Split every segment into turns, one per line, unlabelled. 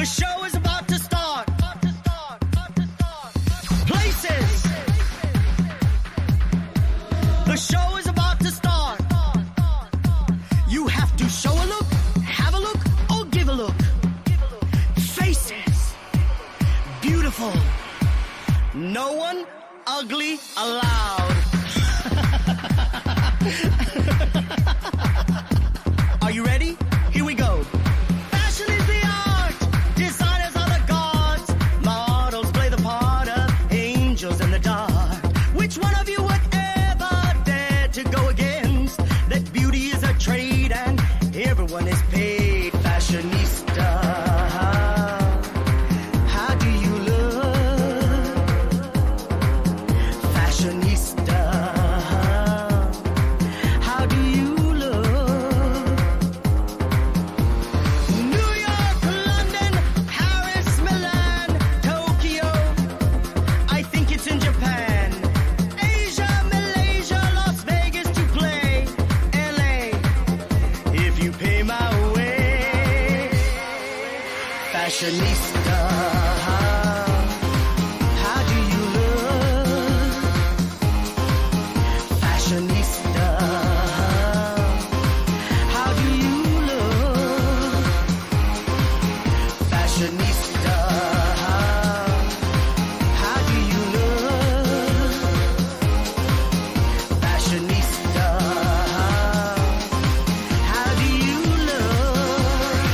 The show is about to start. Places. The show is about to start. You have to show a look, have a look, or give a look. Faces. Beautiful. No one ugly allowed. Are you ready? Here we go. Fashion is the art. Designers are the gods. Models play the part of angels in the dark. Which one of you would ever dare to go against that beauty is a trade and everyone is paid? Fashionista. How do you look? Fashionista. How do you look? New York, London, Paris, Milan, Tokyo. I think it's in Japan. Asia, Malaysia, Las Vegas to play. LA, if you pay my way. Fashionista. How do you look? Fashionista. How do you look? Fashionista. How do you look? Fashionista. How do you look?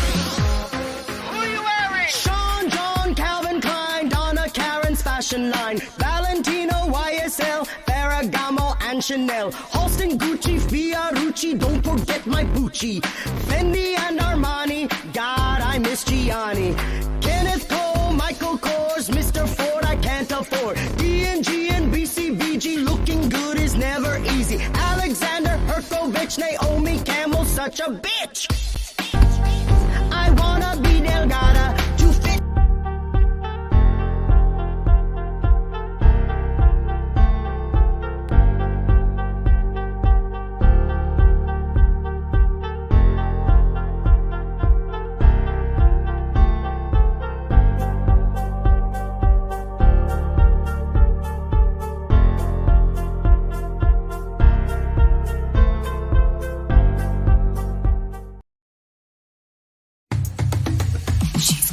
Who are you wearing? Sean, John, Calvin Klein, Donna Karen's fashion line. Valentino, YSL, Ferragamo, and Chanel. Halston, Gucci, Fiorucci, don't forget my Gucci. Fendi and Armani, God, I miss Gianni. Kenneth Cole, Michael Kors, Mr. Ford, I can't afford. D&G and BCBG, looking good is never easy. Alexander Herkovich, Naomi Campbell, such a bitch. I wanna be Delgada to fit.
She's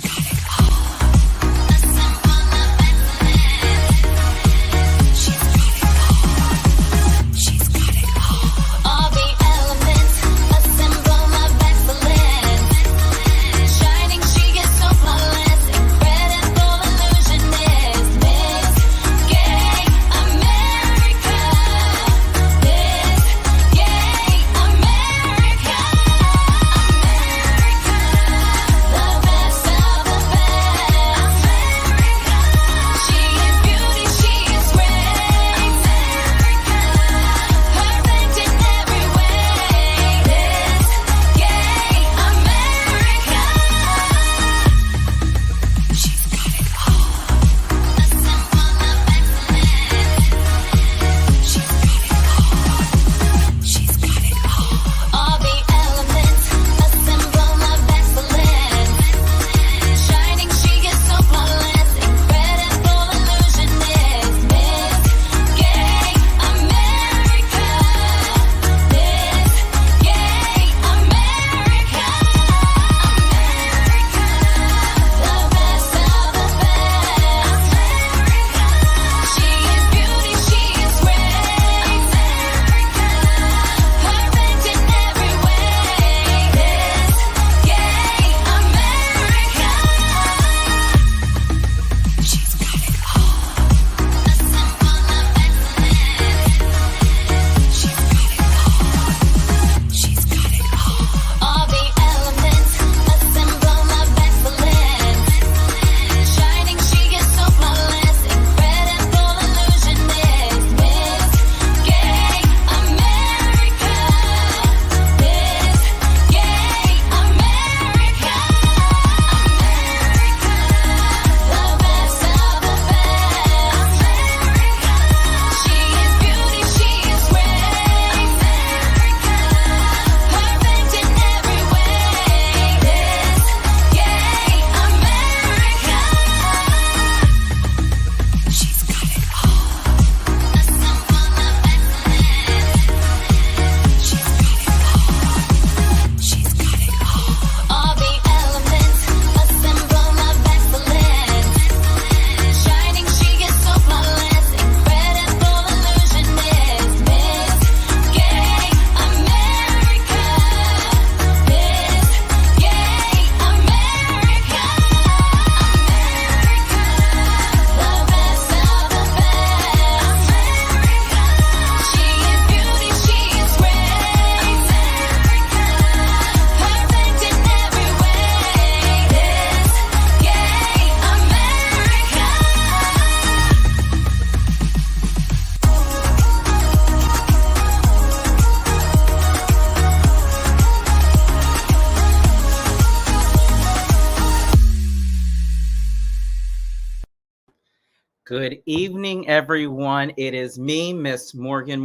Good evening, everyone. It is me, Miss Morgan,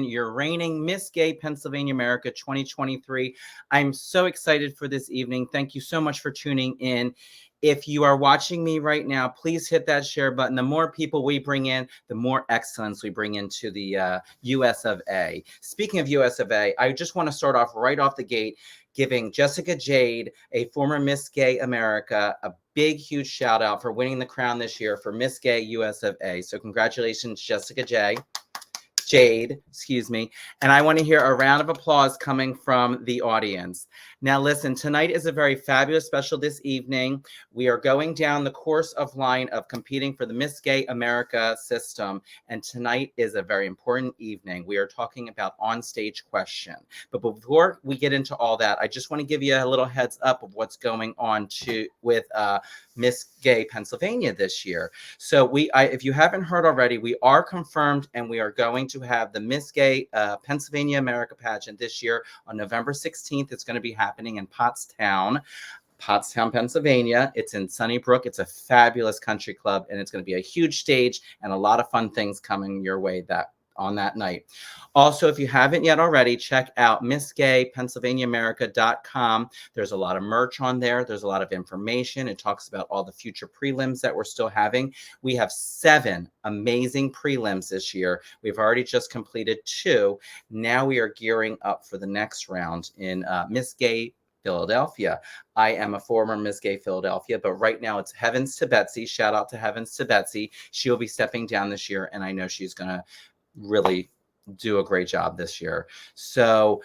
your reigning Miss Gay Pennsylvania America 2023. I'm so excited for this evening. Thank you so much for tuning in. If you are watching me right now, please hit that share button. The more people we bring in, the more excellence we bring into the US of A. Speaking of US of A, I just want to start off right off the gate giving Jessica Jade, a former Miss Gay America, a big, huge shout out for winning the crown this year for Miss Gay US of A. So congratulations, Jessica Jade, excuse me. And I want to hear a round of applause coming from the audience. Now, listen, tonight is a very fabulous special this evening. We are going down the course of line of competing for the Miss Gay America system. And tonight is a very important evening. We are talking about on-stage question. But before we get into all that, I just want to give you a little heads up of what's going on with Miss Gay Pennsylvania this year. So if you haven't heard already, we are confirmed and we are going to have the Miss Gay Pennsylvania America pageant this year on November 16th. It's going to be happening in Pottstown, Pennsylvania. It's in Sunnybrook. It's a fabulous country club, and it's going to be a huge stage and a lot of fun things coming your way on that night. Also, if you haven't yet already, check out MissGayPennsylvaniaAmerica.com. There's a lot of merch on there. There's a lot of information. It talks about all the future prelims that we're still having. We have 7 amazing prelims this year. We've already just completed 2. Now we are gearing up for the next round in Miss Gay Philadelphia. I am a former Miss Gay Philadelphia, but right now it's Heavens to Betsy. Shout out to Heavens to Betsy. She'll be stepping down this year, and I know she's going to really do a great job this year. So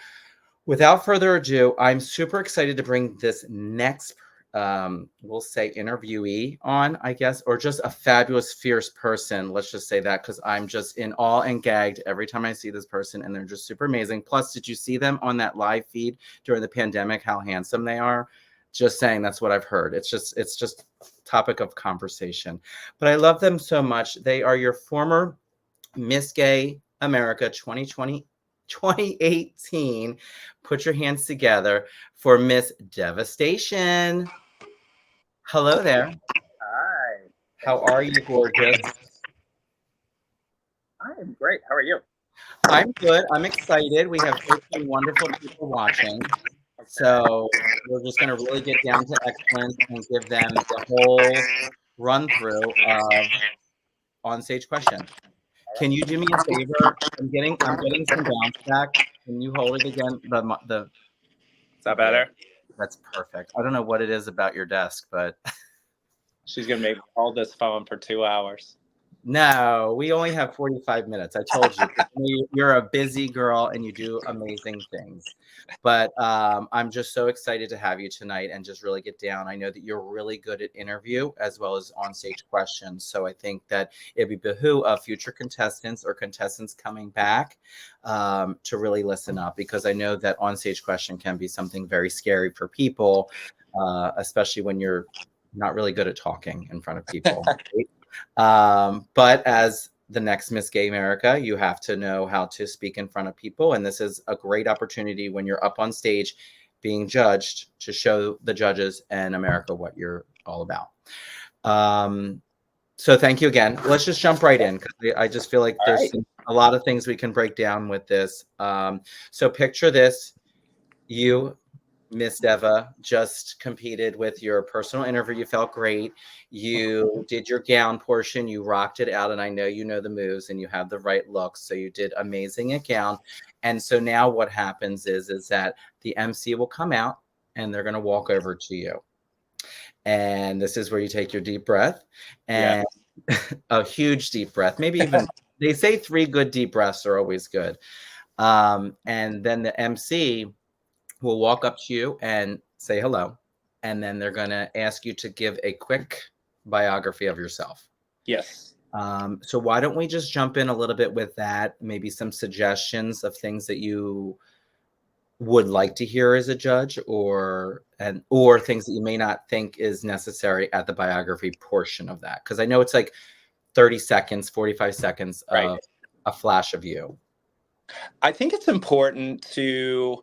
without further ado, I'm super excited to bring this next, we'll say interviewee on, I guess, or just a fabulous, fierce person. Let's just say that, because I'm just in awe and gagged every time I see this person, and they're just super amazing. Plus, did you see them on that live feed during the pandemic, how handsome they are? Just saying, that's what I've heard. It's just topic of conversation. But I love them so much. They are your former Miss Gay America 2018. Put your hands together for Miss Devastation. Hello there.
Hi.
How are you, gorgeous?
I am great. How are you?
I'm good. I'm excited. We have 13 wonderful people watching. So we're just going to really get down to excellence and give them the whole run through of on-stage question. Can you do me a favor? I'm getting some bounce back. Can you hold it again?
Is that better?
That's perfect. I don't know what it is about your desk, but
She's gonna make all this phone for 2 hours.
no, we only have 45 minutes. I told you, you're a busy girl and you do amazing things. But I'm just so excited to have you tonight and just really get down. I know that you're really good at interview as well as on-stage questions. So I think that it'd be behoove of future contestants or contestants coming back to really listen up, because I know that on-stage question can be something very scary for people, especially when you're not really good at talking in front of people. Right? But as the next Miss Gay America, you have to know how to speak in front of people. And this is a great opportunity when you're up on stage being judged to show the judges and America what you're all about. So thank you again. Let's just jump right in, because I just feel like there's a lot of things we can break down with this. So picture this. You, Miss Deva, just competed with your personal interview. You felt great. You did your gown portion. You rocked it out. And I know you know the moves and you have the right looks. So you did amazing at gown. And so now what happens is that the MC will come out and they're going to walk over to you. And this is where you take your deep breath and a huge deep breath. Maybe even, they say 3 good deep breaths are always good. And then the MC will walk up to you and say hello, and then they're going to ask you to give a quick biography of yourself.
Yes.
So why don't we just jump in a little bit with that, maybe some suggestions of things that you would like to hear as a judge, or things that you may not think is necessary at the biography portion of that, because I know it's like 30 seconds, 45 seconds of a flash of you.
I think it's important to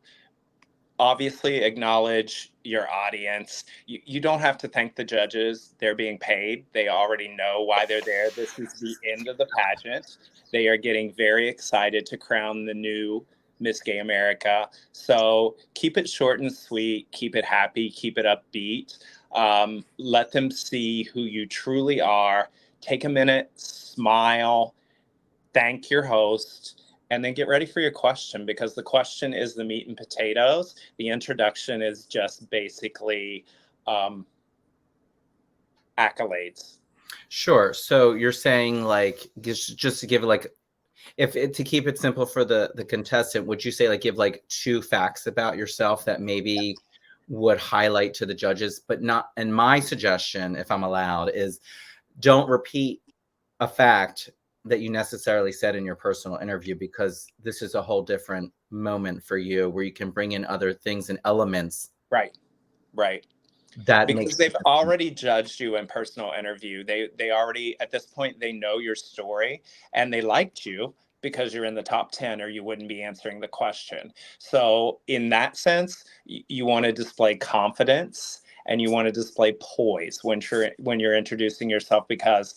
obviously acknowledge your audience. You don't have to thank the judges. They're being paid. They already know why they're there. This is the end of the pageant. They are getting very excited to crown the new Miss Gay America. So keep it short and sweet, keep it happy, keep it upbeat. Let them see who you truly are. Take a minute, smile, thank your host, and then get ready for your question, because the question is the meat and potatoes. The introduction is just basically accolades.
Sure. So you're saying like just to give like to keep it simple for the contestant, would you say like give like 2 facts about yourself that maybe would highlight to the judges, but not, and my suggestion, if I'm allowed, is don't repeat a fact that you necessarily said in your personal interview, because this is a whole different moment for you where you can bring in other things and elements.
Right.
That
because
makes
they've
sense.
already judged you in personal interview. They already, at this point, they know your story, and they liked you because you're in the top 10, or you wouldn't be answering the question. So in that sense, you want to display confidence, and you want to display poise when you're introducing yourself, because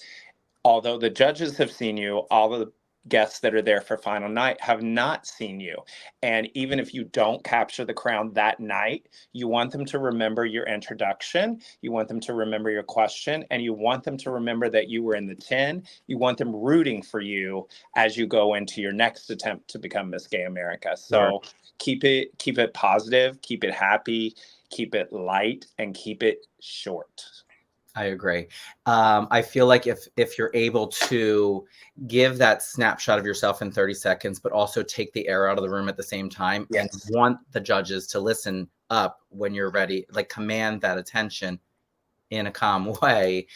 although the judges have seen you, all of the guests that are there for final night have not seen you. And even if you don't capture the crown that night, you want them to remember your introduction, you want them to remember your question, and you want them to remember that you were in the 10. You want them rooting for you as you go into your next attempt to become Miss Gay America. So keep it positive, keep it happy, keep it light, and keep it short.
I agree. I feel like if you're able to give that snapshot of yourself in 30 seconds, but also take the air out of the room at the same time, and want the judges to listen up when you're ready, like command that attention in a calm way,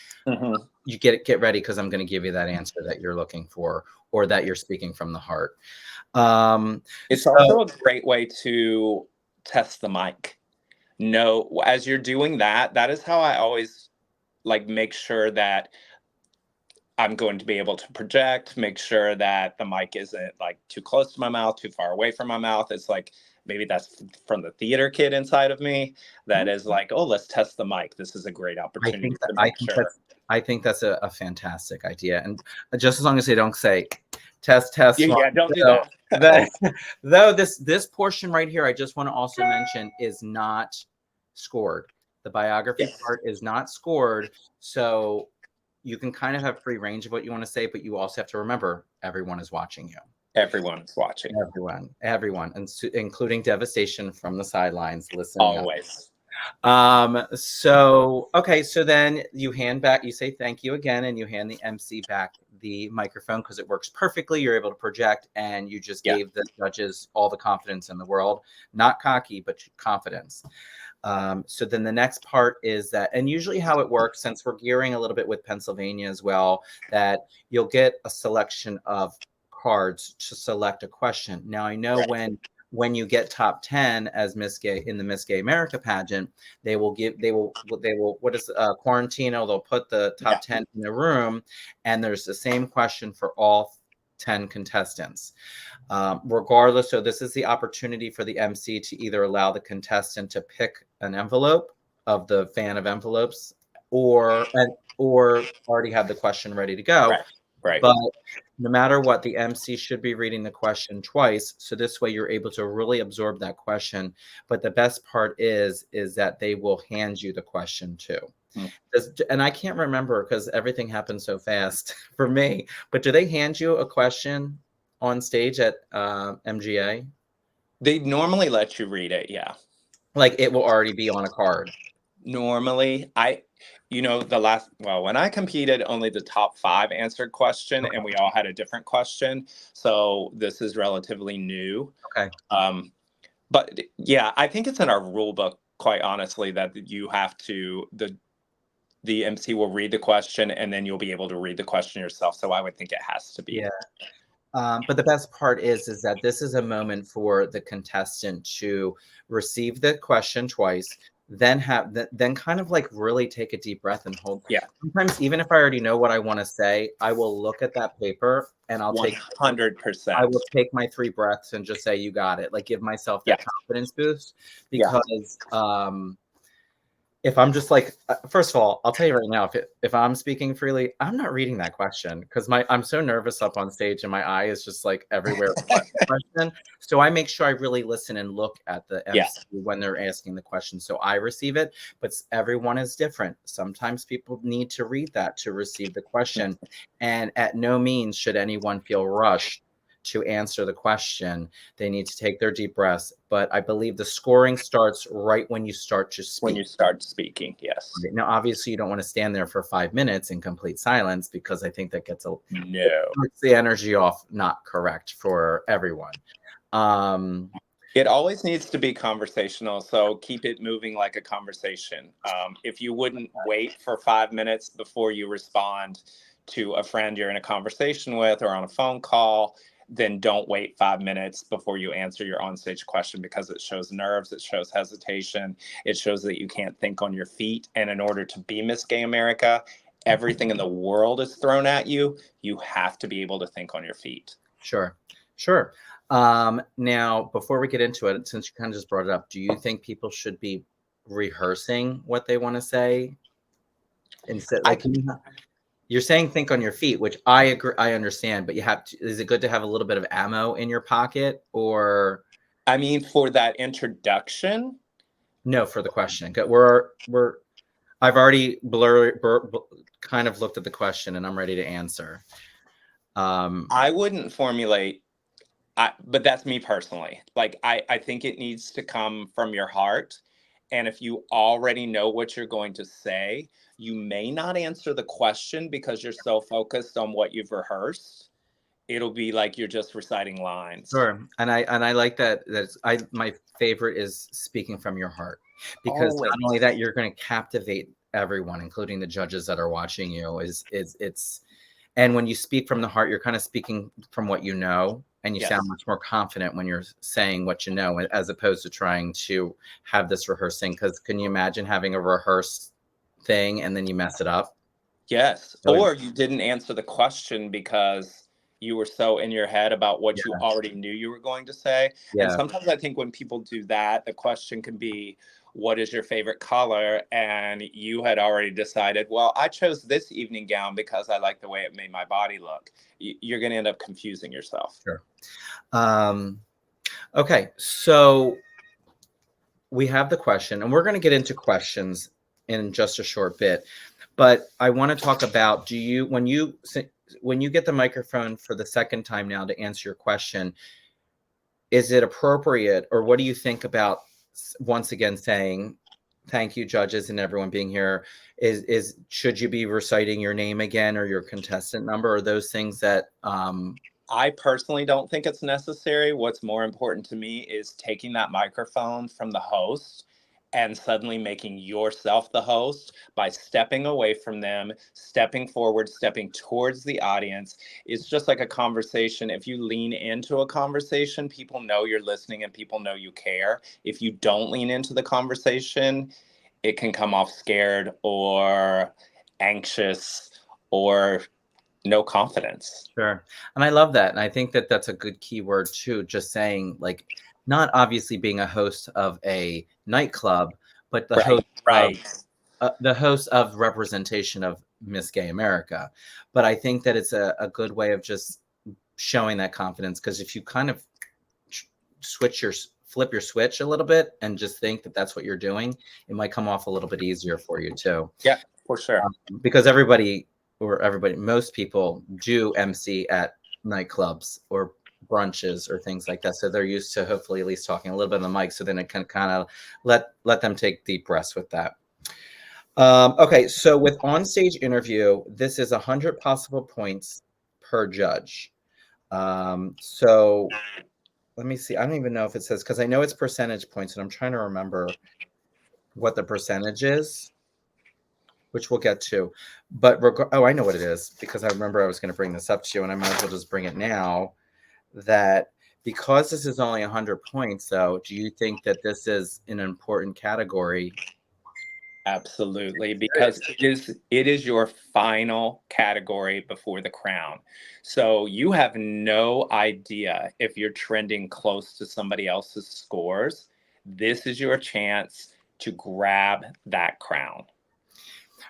you get ready, because I'm going to give you that answer that you're looking for, or that you're speaking from the heart.
It's also a great way to test the mic. No, as you're doing that, that is how I always like make sure that I'm going to be able to project, make sure that the mic isn't like too close to my mouth, too far away from my mouth. It's like, maybe that's from the theater kid inside of me that is like, oh, let's test the mic. This is a great opportunity to make sure.
I think that's a fantastic idea. And just as long as they don't say test,
Yeah, don't do that.
Though this portion right here, I just want to also mention, is not scored. The biography part is not scored. So you can kind of have free range of what you want to say, but you also have to remember everyone is watching you.
Everyone is watching.
Everyone, and including Devastation from the sidelines listening.
Always.
So okay, so then you hand back, you say thank you again, and you hand the MC back the microphone, because it works perfectly. You're able to project, and you just gave the judges all the confidence in the world. Not cocky, but confidence. So then the next part is that, and usually how it works, since we're gearing a little bit with Pennsylvania as well, that you'll get a selection of cards to select a question. Now I know when you get top 10 as Miss Gay in the Miss Gay America pageant, they will what is Quarantino, they'll put the top 10 in the room, and there's the same question for all 10 contestants. Regardless, so this is the opportunity for the MC to either allow the contestant to pick an envelope of the fan of envelopes, or already have the question ready to go.
Right.
But no matter what, the MC should be reading the question twice, so this way you're able to really absorb that question. But the best part is that they will hand you the question too. And I can't remember, because everything happens so fast for me, but do they hand you a question on stage at MGA?
They normally let you read it, yeah.
Like it will already be on a card.
Normally, when I competed, only the top 5 answered question, and we all had a different question. So this is relatively new.
Okay.
But yeah, I think it's in our rule book, quite honestly, that you have to, the MC will read the question, and then you'll be able to read the question yourself. So I would think it has to be.
Yeah. But the best part is that this is a moment for the contestant to receive the question twice, then kind of like really take a deep breath and hold.
Yeah.
Sometimes even if I already know what I want to say, I will look at that paper and I
100%.
will take my 3 breaths and just say, you got it. Like give myself
Yeah.
that confidence boost
Yeah.
because if I'm just like, first of all, I'll tell you right now, if I'm speaking freely, I'm not reading that question because I'm so nervous up on stage and my eye is just like everywhere. Question. So I make sure I really listen and look at the MC
Yeah.
when they're asking the question. So I receive it, but everyone is different. Sometimes people need to read that to receive the question. And at no means should anyone feel rushed to answer the question. They need to take their deep breaths. But I believe the scoring starts right when you start to speak.
When you start speaking, yes.
Right. Now, obviously, you don't want to stand there for 5 minutes in complete silence because I think that gets the energy off not correct for everyone.
It always needs to be conversational, so keep it moving like a conversation. If you wouldn't wait for 5 minutes before you respond to a friend you're in a conversation with or on a phone call, then don't wait 5 minutes before you answer your onstage question because it shows nerves, it shows hesitation, it shows that you can't think on your feet. And in order to be Miss Gay America, everything in the world is thrown at you. You have to be able to think on your feet.
Sure. Now, before we get into it, since you kind of just brought it up, do you think people should be rehearsing what they want to say? Instead, like you're saying think on your feet, which I agree, I understand, but is it good to have a little bit of ammo in your pocket or?
I mean, for that introduction?
No, for the question. I've already kind of looked at the question and I'm ready to answer.
I wouldn't formulate, but that's me personally. Like, I think it needs to come from your heart. And if you already know what you're going to say, you may not answer the question because you're so focused on what you've rehearsed. It'll be like you're just reciting lines.
Sure. And I like that. My favorite is speaking from your heart because
Always.
not only that, you're going to captivate everyone, including the judges that are watching you. And when you speak from the heart, you're kind of speaking from what you know, and you sound much more confident when you're saying what you know, as opposed to trying to have this rehearsing. Because can you imagine having a rehearsed thing and then you mess it up?
Yes. Or you didn't answer the question because you were so in your head about what you already knew you were going to say.
Yeah.
And sometimes I think when people do that, the question can be, what is your favorite color? And you had already decided, well, I chose this evening gown because I like the way it made my body look. You're going to end up confusing yourself.
Sure. Okay. So we have the question, and we're going to get into questions in just a short bit. But I want to talk about, when you get the microphone for the second time now to answer your question, is it appropriate, or what do you think about once again saying thank you, judges, and everyone being here? Should you be reciting your name again or your contestant number, or those things that
I personally don't think it's necessary. What's more important to me is taking that microphone from the host and suddenly making yourself the host by stepping away from them, stepping forward, stepping towards the audience. It's just like a conversation. If you lean into a conversation, people know you're listening and people know you care. If you don't lean into the conversation, it can come off scared or anxious or no confidence.
Sure. And I love that. And I think that that's a good key word too. Just saying, like, not obviously being a host of a nightclub, but the host of representation of Miss Gay America. But I think that it's a good way of just showing that confidence, because if you kind of flip your switch a little bit and just think that that's what you're doing, it might come off a little bit easier for you too.
Yeah, for sure.
Because most people do MC at nightclubs or brunches or things like that. So they're used to hopefully at least talking a little bit on the mic. So then it can kind of let them take deep breaths with that. Okay, so with onstage interview, this is 100 possible points per judge. So let me see. I don't even know if it says, because I know it's percentage points, and I'm trying to remember what the percentage is, which we'll get to. But I know what it is, because I remember I was going to bring this up to you, and I might as well just bring it now. That because this is only 100 points, though, do you think that this is an important category
Absolutely, because it is your final category before the crown. So you have no idea if you're trending close to somebody else's scores. This is your chance to grab that crown.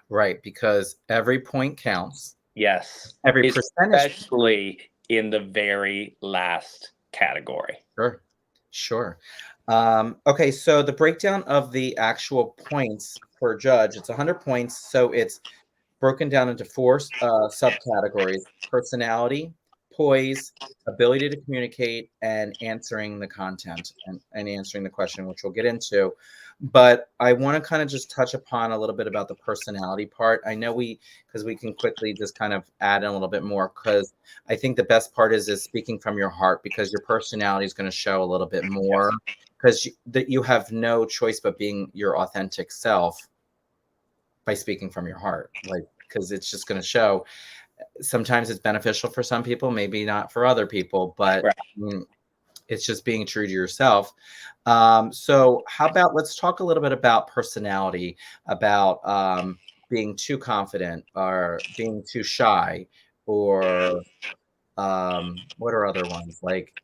Right, because every point counts.
Yes,
Every percentage.
especially in the very last category.
Sure, sure. Okay, so the breakdown of the actual points per judge, it's 100 points, so it's broken down into four subcategories: personality, poise, ability to communicate, and answering the content and answering the question, which we'll get into. But I want to kind of just touch upon a little bit about the personality part. I know because we can quickly just kind of add in a little bit more, because I think the best part is speaking from your heart, because your personality is going to show a little bit more, because that you have no choice but being your authentic self by speaking from your heart, like, because it's just going to show. Sometimes it's beneficial for some people, maybe not for other people, but
Right.
it's just being true to yourself. So how about, let's talk a little bit about personality, about being too confident or being too shy, or what are other ones like?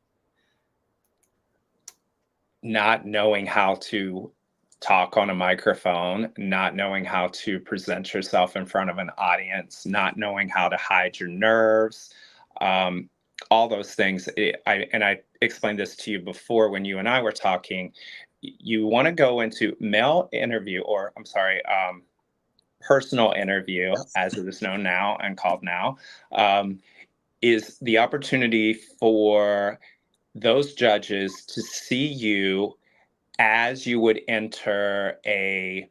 Not knowing how to talk on a microphone, not knowing how to present yourself in front of an audience, not knowing how to hide your nerves, um, all those things. I explained this to you before when you and I were talking. You want to go into male interview, or I'm sorry, personal interview,
Yes.
as it is known now and called now, um, is the opportunity for those judges to see you as you would enter a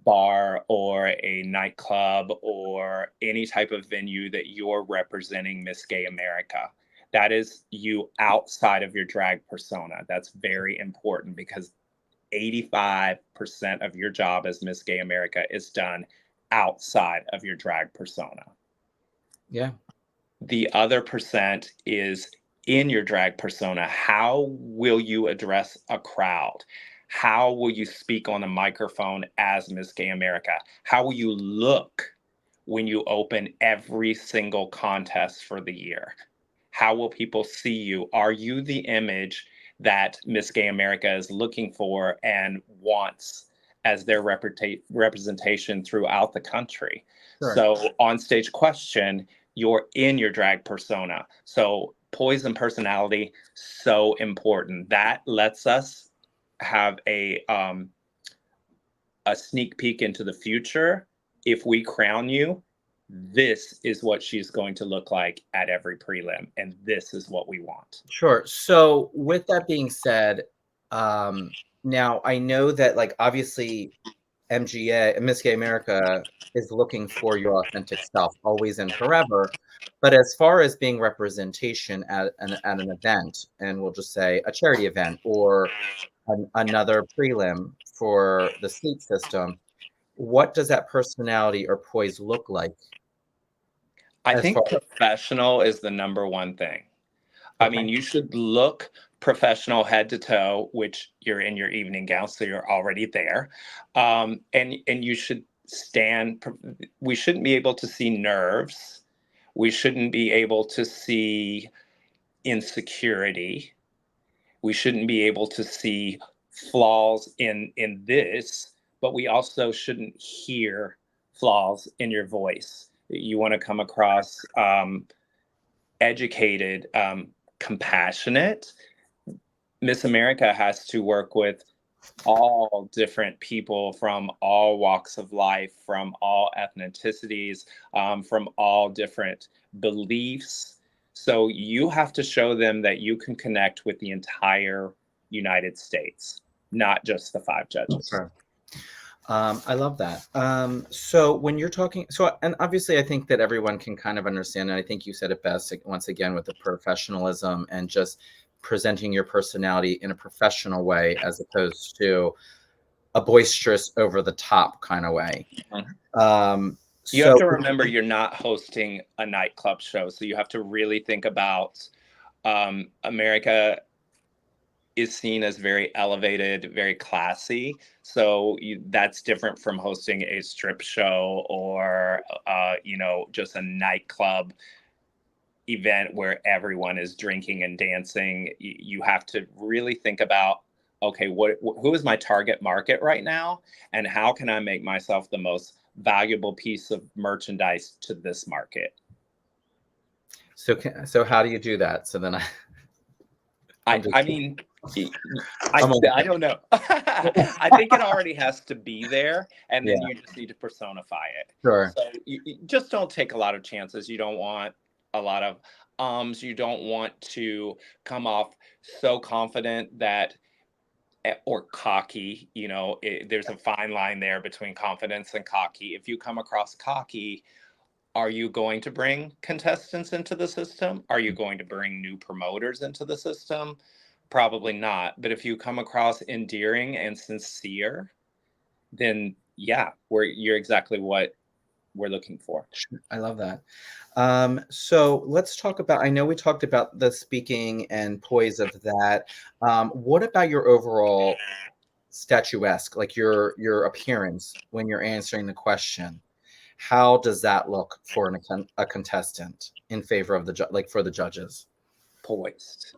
bar or a nightclub or any type of venue that you're representing Miss Gay America. That is you outside of your drag persona. That's very important because 85% of your job as Miss Gay America is done outside of your drag persona.
Yeah.
The other percent is in your drag persona. How will you address a crowd? How will you speak on a microphone as Miss Gay America? How will you look when you open every single contest for the year? How will people see you? Are you the image that Miss Gay America is looking for and wants as their representation throughout the country?
Sure.
So, on stage question, you're in your drag persona. So, poise and personality, so important. That lets us have a sneak peek into the future. If we crown you, this is what she's going to look like at every prelim, and this is what we want.
Sure. So with that being said, now I know that, like, obviously MGA, Miss Gay America, is looking for your authentic self always and forever. But as far as being representation at an event, and we'll just say a charity event or another prelim for the seat system, what does that personality or poise look like
I
as far
think professional is the number one thing. I
okay.
mean, you should look professional head to toe, which you're in your evening gown, so you're already there. And you should stand. We shouldn't be able to see nerves. We shouldn't be able to see insecurity. We shouldn't be able to see flaws in this, but we also shouldn't hear flaws in your voice. You want to come across educated, compassionate. Miss America has to work with all different people from all walks of life, from all ethnicities, from all different beliefs. So you have to show them that you can connect with the entire United States, not just the 5 judges.
Sure. I love that. So when you're talking, so, and obviously I think that everyone can kind of understand, and I think you said it best, like, once again, with the professionalism and just presenting your personality in a professional way, as opposed to a boisterous, over the top kind of way. Um,
You have
so
to remember you're not hosting a nightclub show, so you have to really think about America is seen as very elevated, very classy. So that's different from hosting a strip show or, just a nightclub event where everyone is drinking and dancing. You have to really think about, okay, who is my target market right now, and how can I make myself the most valuable piece of merchandise to this market?
So how do you do that? So then
I mean,
I'm
I don't know. I think it already has to be there, and then
yeah,
you just need to personify it.
sure.
So you just don't take a lot of chances. You don't want a lot of you don't want to come off so confident that or cocky. There's a fine line there between confidence and cocky. If you come across cocky, are you going to bring contestants into the system? Are you going to bring new promoters into the system? Probably not. But if you come across endearing and sincere, then yeah, you're exactly what we're looking for.
I love that. So let's talk about, I know we talked about the speaking and poise of that. What about your overall statuesque, like your appearance when you're answering the question? How does that look for a contestant in favor of like for the judges?
Poised.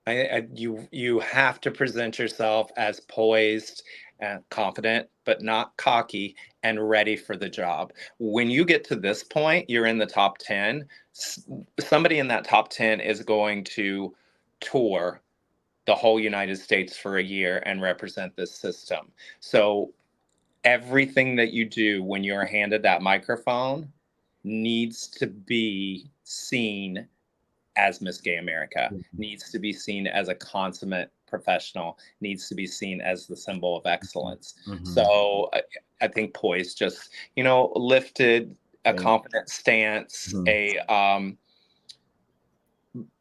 You have to present yourself as poised and confident, but not cocky and ready for the job. When you get to this point, you're in the top 10. Somebody in that top 10 is going to tour the whole United States for a year and represent this system. So everything that you do when you're handed that microphone needs to be seen as Miss Gay America, needs to be seen as a consummate professional, needs to be seen as the symbol of excellence.
Mm-hmm.
So I think poise, just, lifted, a confident stance,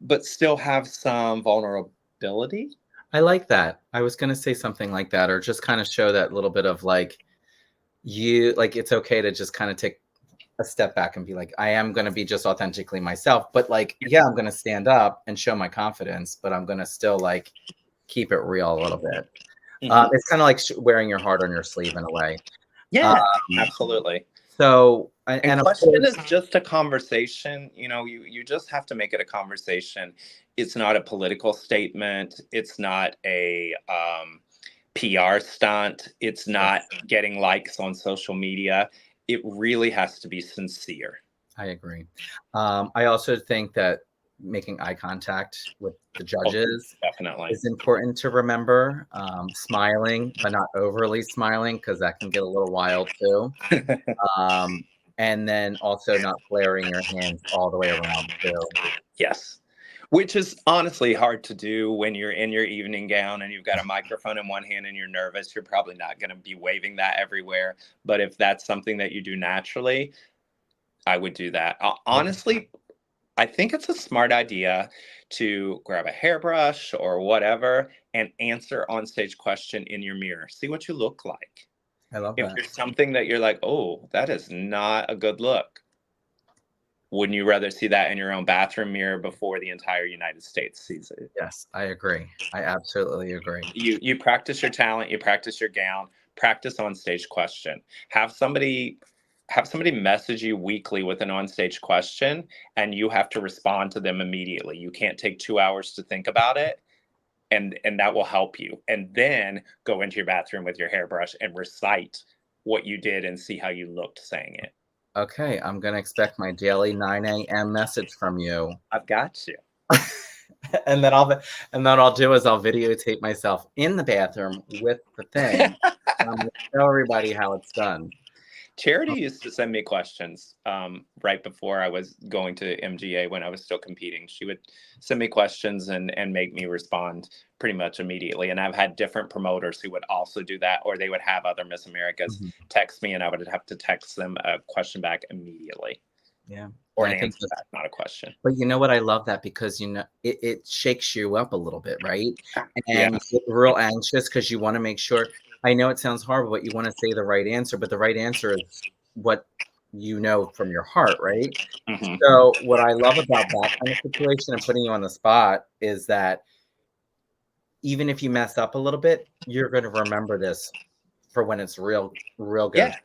but still have some vulnerability.
I like that. I was going to say something like that, or just kind of show that little bit of like, it's okay to just kind of take a step back and be like, I am going to be just authentically myself, but like, yeah, I'm going to stand up and show my confidence, but I'm going to still like keep it real a little bit.
Mm-hmm.
It's kind of like wearing your heart on your sleeve in a way.
Yeah, absolutely.
So,
and question is just a conversation. You just have to make it a conversation. It's not a political statement. It's not a PR stunt. It's not getting likes on social media. It really has to be sincere.
I agree. I also think that making eye contact with the judges
definitely
is important to remember. Smiling, but not overly smiling, because that can get a little wild too. And then also not flaring your hands all the way around too.
Yes. Which is honestly hard to do when you're in your evening gown and you've got a microphone in one hand and you're nervous. You're probably not going to be waving that everywhere. But if that's something that you do naturally, I would do that. Honestly, I think it's a smart idea to grab a hairbrush or whatever and answer onstage question in your mirror. See what you look like.
I love
If
that.
there's something that you're like, oh, that is not a good look, wouldn't you rather see that in your own bathroom mirror before the entire United States sees it?
Yes, I agree. I absolutely agree.
You practice your talent, you practice your gown, practice onstage question. Have somebody message you weekly with an onstage question, and you have to respond to them immediately. You can't take 2 hours to think about it, and that will help you. And then go into your bathroom with your hairbrush and recite what you did and see how you looked saying it.
Okay, I'm gonna expect my daily 9 a.m. message from you.
I've got you.
and then I'll do is I'll videotape myself in the bathroom with the thing. I'm gonna show everybody how it's done.
Charity used to send me questions right before I was going to MGA when I was still competing. She would send me questions and make me respond pretty much immediately. And I've had different promoters who would also do that, or they would have other Miss Americas text me and I would have to text them a question back immediately.
Yeah.
Or an answer back, not a question.
But you know what? I love that because, it shakes you up a little bit, right? And you get real anxious because you want to make sure. I know it sounds horrible, but you want to say the right answer, but the right answer is what you know from your heart, right?
Mm-hmm.
So what I love about that kind of situation and putting you on the spot is that even if you mess up a little bit, you're going to remember this for when it's real good.
Yeah.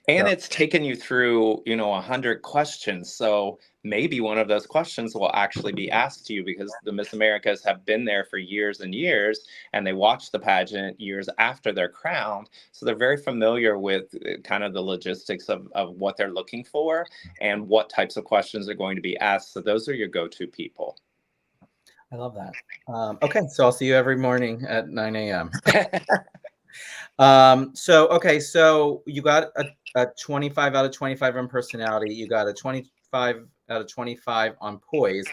And
So,
it's taken you through, 100 questions. So maybe one of those questions will actually be asked to you because the Miss Americas have been there for years and years, and they watch the pageant years after they're crowned. So they're very familiar with kind of the logistics of what they're looking for and what types of questions are going to be asked. So those are your go-to people.
I love that. Okay, so I'll see you every morning at 9 a.m. So you got a 25 out of 25 on personality. You got a 25 out of 25 on poise.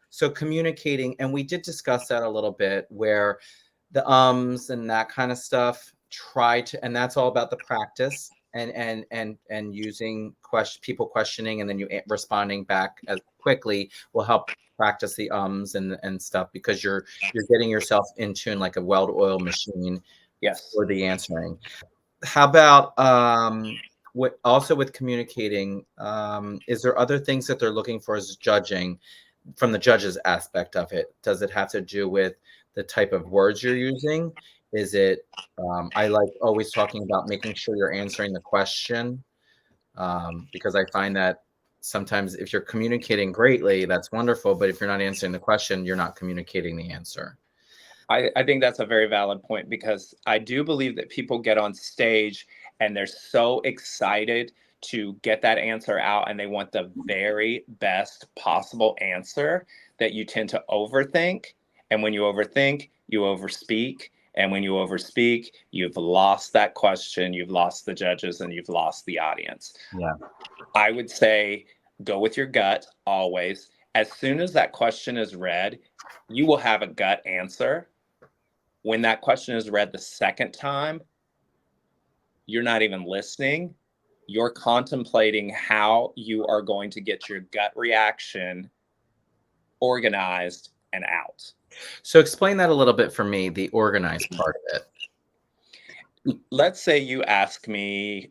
So communicating, and we did discuss that a little bit, where the and that kind of stuff. And that's all about the practice and using people questioning, and then you responding back as quickly will help practice the and stuff, because you're getting yourself in tune like a well-oiled machine.
Yes.
For the answering. How about with communicating? Is there other things that they're looking for as judging from the judge's aspect of it? Does it have to do with the type of words you're using? Is it? I like always talking about making sure you're answering the question, because I find that sometimes if you're communicating greatly, that's wonderful, but if you're not answering the question, you're not communicating the answer.
I think that's a very valid point, because I do believe that people get on stage and they're so excited to get that answer out, and they want the very best possible answer, that you tend to overthink. And when you overthink, you overspeak. And when you overspeak, you've lost that question, you've lost the judges, and you've lost the audience.
Yeah.
I would say go with your gut always. As soon as that question is read, you will have a gut answer. When that question is read the second time, you're not even listening. You're contemplating how you are going to get your gut reaction organized and out.
So explain that a little bit for me, the organized part of it.
Let's say you ask me,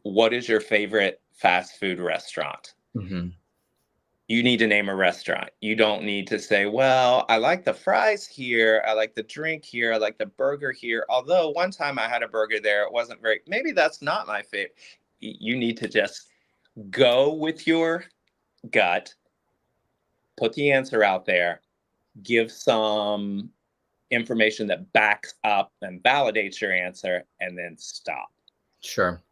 what is your favorite fast food restaurant?
Mm-hmm.
You need to name a restaurant. You don't need to say, well, I like the fries here. I like the drink here. I like the burger here. Although one time I had a burger there, it wasn't maybe that's not my favorite. You need to just go with your gut, put the answer out there, give some information that backs up and validates your answer, and then stop.
Sure.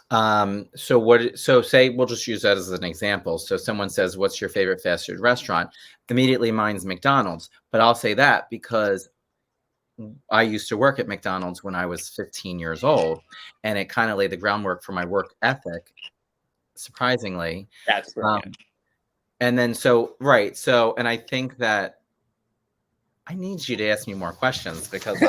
So say we'll just use that as an example. So someone says, what's your favorite fast food restaurant? Immediately mine's McDonald's. But I'll say that because I used to work at McDonald's when I was 15 years old, and it kind of laid the groundwork for my work ethic, surprisingly.
That's brilliant.
And then and I think that I need you to ask me more questions, because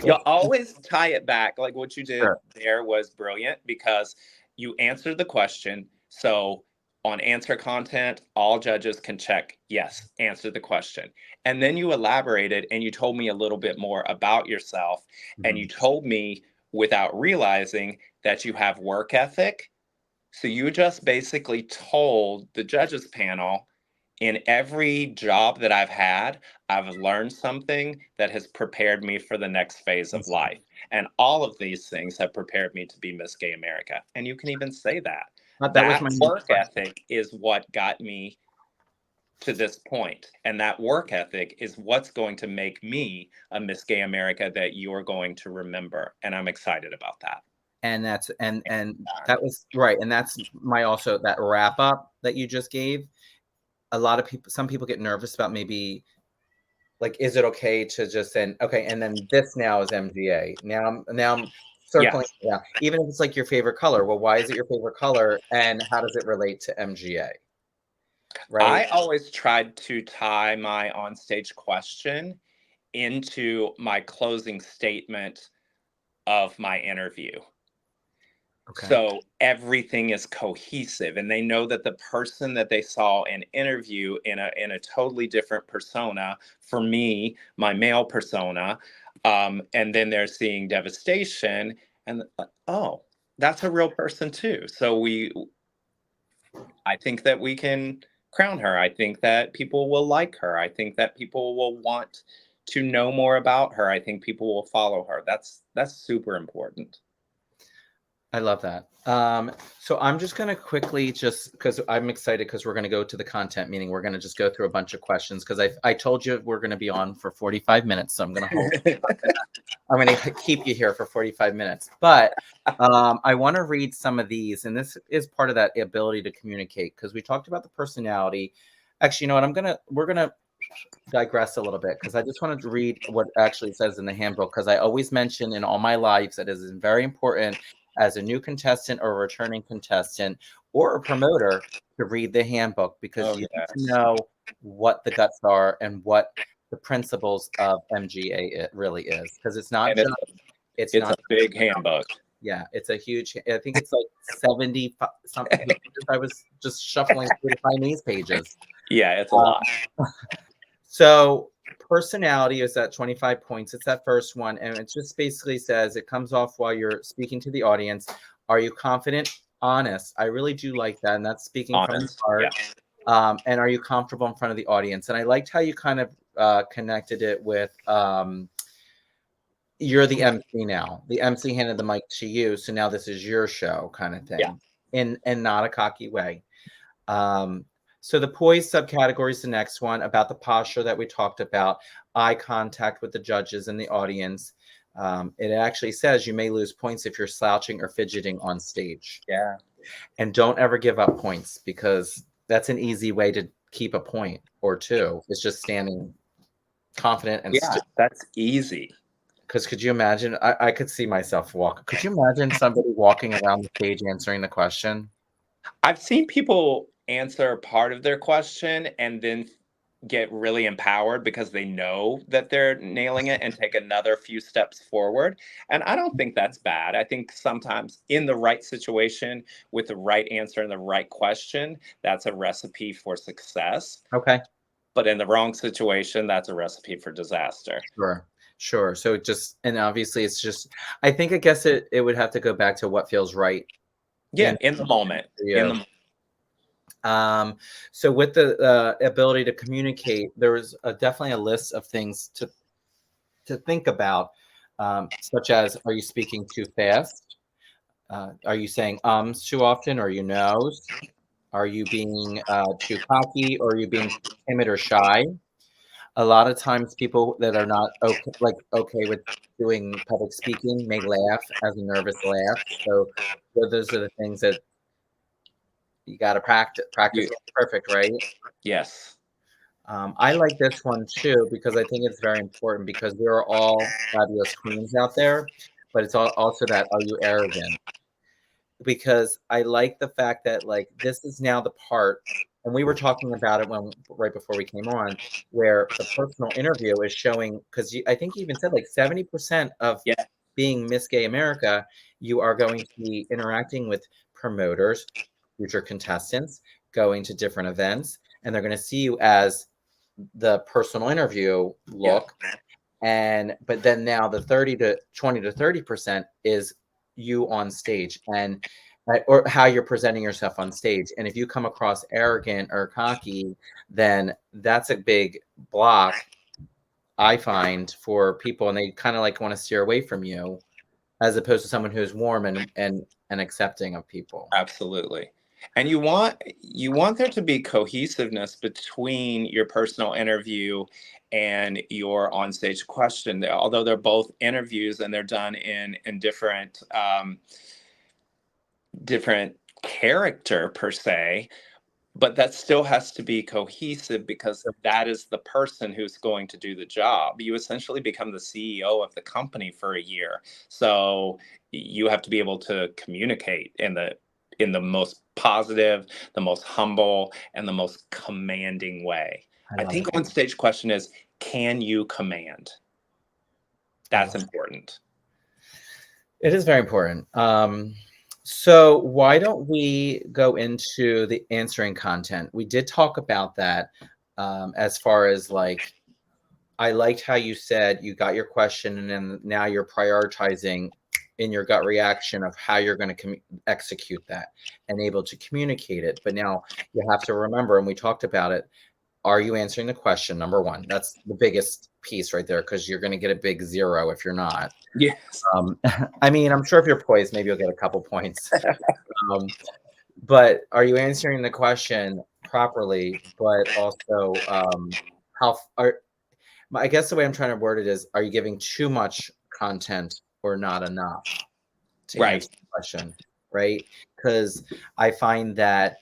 You'll always tie it back. Like what you did
Sure.
there was brilliant, because you answered the question. So on answer content, all judges can check, yes, answer the question. And then you elaborated and you told me a little bit more about yourself. And you told me, without realizing, that you have work ethic. So you just basically told the judges panel, in every job that I've had, I've learned something that has prepared me for the next phase of life. And all of these things have prepared me to be Miss Gay America. And you can even say that.
That was
That
my
work ethic is what got me to this point. And that work ethic is what's going to make me a Miss Gay America that you're going to remember. And I'm excited about that.
And that's and that was right. And that's my also that wrap up that you just gave. Some people get nervous about maybe, like, is it okay to just then, okay, and then this now is MGA. Now I'm circling. Yeah. Even if it's like your favorite color. Well, why is it your favorite color? And how does it relate to MGA? Right.
I always tried to tie my onstage question into my closing statement of my interview.
Okay.
So everything is cohesive, and they know that the person that they saw in interview in a totally different persona, for me, my male persona, and then they're seeing devastation, and oh, that's a real person too. So I think that we can crown her. I think that people will like her. I think that people will want to know more about her, I think people will follow her. That's super important.
I love that. So I'm just going to quickly, just because I'm excited, because we're going to go to the content meeting. We're going to just go through a bunch of questions because I told you we're going to be on for 45 minutes. So I'm going to hold. I'm going to keep you here for 45 minutes. But I want to read some of these. And this is part of that ability to communicate, because we talked about the personality. Actually, you know what? We're going to digress a little bit, because I just wanted to read what actually says in the handbook, because I always mention in all my lives that it is very important as a new contestant or a returning contestant or a promoter to read the handbook, because
Oh
you need to
yes,
know what the guts are and what the principles of MGA it really is, because it's not
and
just it's
it's
not
a big handbook.
yeah, it's a huge, I think it's like 70 something pages. I was just shuffling through to find these pages.
Yeah, it's a
Um,
lot.
So personality is at 25 points. It's that first one. And it just basically says it comes off while you're speaking to the audience. Are you confident? Honest. I really do like that. And that's speaking from the
Honest. Yeah.
heart. And are you comfortable in front of the audience? And I liked how you kind of connected it with you're the MC now. The MC handed the mic to you. So now this is your show, kind of
Yeah.
thing. In not a cocky way. Um, so the poise subcategory is the next one, about the posture that we talked about, eye contact with the judges and the audience. It actually says you may lose points if you're slouching or fidgeting on stage.
Yeah.
And don't ever give up points, because that's an easy way to keep a point or two. It's just standing confident and
Yeah,
still.
that's easy.
Because could you imagine? I could see myself walk. Could you imagine somebody walking around the stage answering the question?
I've seen people answer part of their question and then get really empowered because they know that they're nailing it and take another few steps forward. And I don't think that's bad. I think sometimes in the right situation with the right answer and the right question, that's a recipe for success.
Okay.
But in the wrong situation, that's a recipe for disaster.
Sure. Sure. So it just, and obviously it's just, I think, I guess it would have to go back to what feels right
Yeah,
in
in the moment.
for
In
you.
the
So with the ability to communicate, there was definitely a list of things to think about, such as, are you speaking too fast? Are you saying too often, or you knows? Are you being too cocky, or are you being timid or shy? A lot of times people that are not okay with doing public speaking may laugh as a nervous laugh. So those are the things that you got to practice. Practice
you,
makes perfect, right?
yes.
I like this one too, because I think it's very important, because we are all fabulous queens out there, but it's also that, are you arrogant? Because I like the fact that, like, this is now the part, and we were talking about it when right before we came on, where the personal interview is showing, because I think you even said like 70% of
Yeah.
being Miss Gay America, you are going to be interacting with promoters, future contestants, going to different events, and they're going to see you as the personal interview
Yeah.
look. And but then now the 30 to 20 to 30% is you on stage, and or how you're presenting yourself on stage. And if you come across arrogant or cocky, then that's a big block, I find, for people, and they kind of like want to steer away from you, as opposed to someone who's warm and accepting of people.
Absolutely. And you want there to be cohesiveness between your personal interview and your onstage question. Although they're both interviews and they're done in different character per se, but that still has to be cohesive because that is the person who's going to do the job. You essentially become the CEO of the company for a year. So you have to be able to communicate in the most positive, the most humble, and the most commanding way.
I
I
love
think
it.
on stage question is, can you command? That's important.
It is very important. So why don't we go into the answering content? We did talk about that, as far as, like, I liked how you said you got your question, and then now you're prioritizing in your gut reaction of how you're going to execute that and able to communicate it. But now you have to remember, and we talked about it, are you answering the question? Number one, that's the biggest piece right there, because you're going to get a big 0 if you're not.
Yes.
I mean, I'm sure if you're poised, maybe you'll get a couple points. But are you answering the question properly? But also, how are I guess the way I'm trying to word it is, are you giving too much content or not enough to
Right.
answer the question, right? Because I find that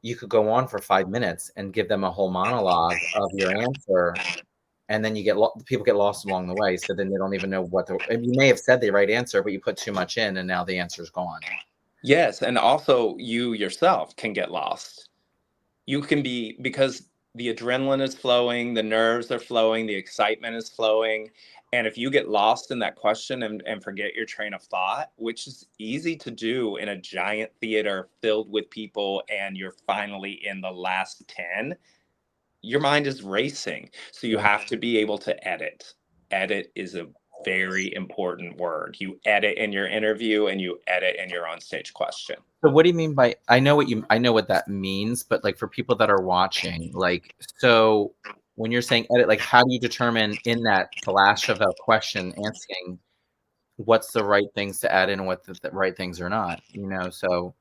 you could go on for 5 minutes and give them a whole monologue of your answer, and then you get people get lost along the way. So then they don't even know what and you may have said the right answer, but you put too much in, and now the answer's gone.
Yes, and also you yourself can get lost. You can be, because the adrenaline is flowing, the nerves are flowing, the excitement is flowing. And if you get lost in that question and forget your train of thought, which is easy to do in a giant theater filled with people, and you're finally in the last 10, your mind is racing. So you
Yeah.
have to be able to edit. Edit is a very important word. You edit in your interview and you edit in your onstage question.
So what do you mean by, I know what that means, but like for people that are watching, like, so when you're saying edit, like how do you determine in that flash of a question asking what's the right things to add in and what the right things are not, so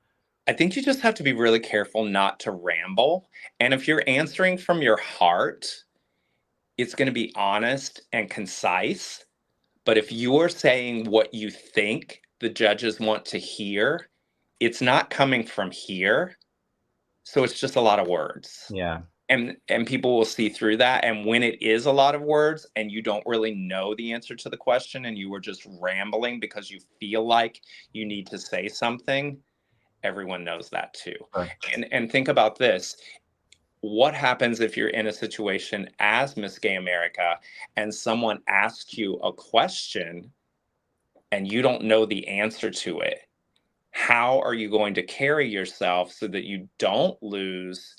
I think you just have to be really careful not to ramble. And if you're answering from your heart, it's going to be honest and concise. But if you're saying what you think the judges want to hear, it's not coming from here. So it's just a lot of words.
yeah.
And people will see through that. And when it is a lot of words and you don't really know the answer to the question and you were just rambling because you feel like you need to say something, everyone knows that too.
Sure.
And think about this. What happens if you're in a situation as Miss Gay America and someone asks you a question and you don't know the answer to it? How are you going to carry yourself so that you don't lose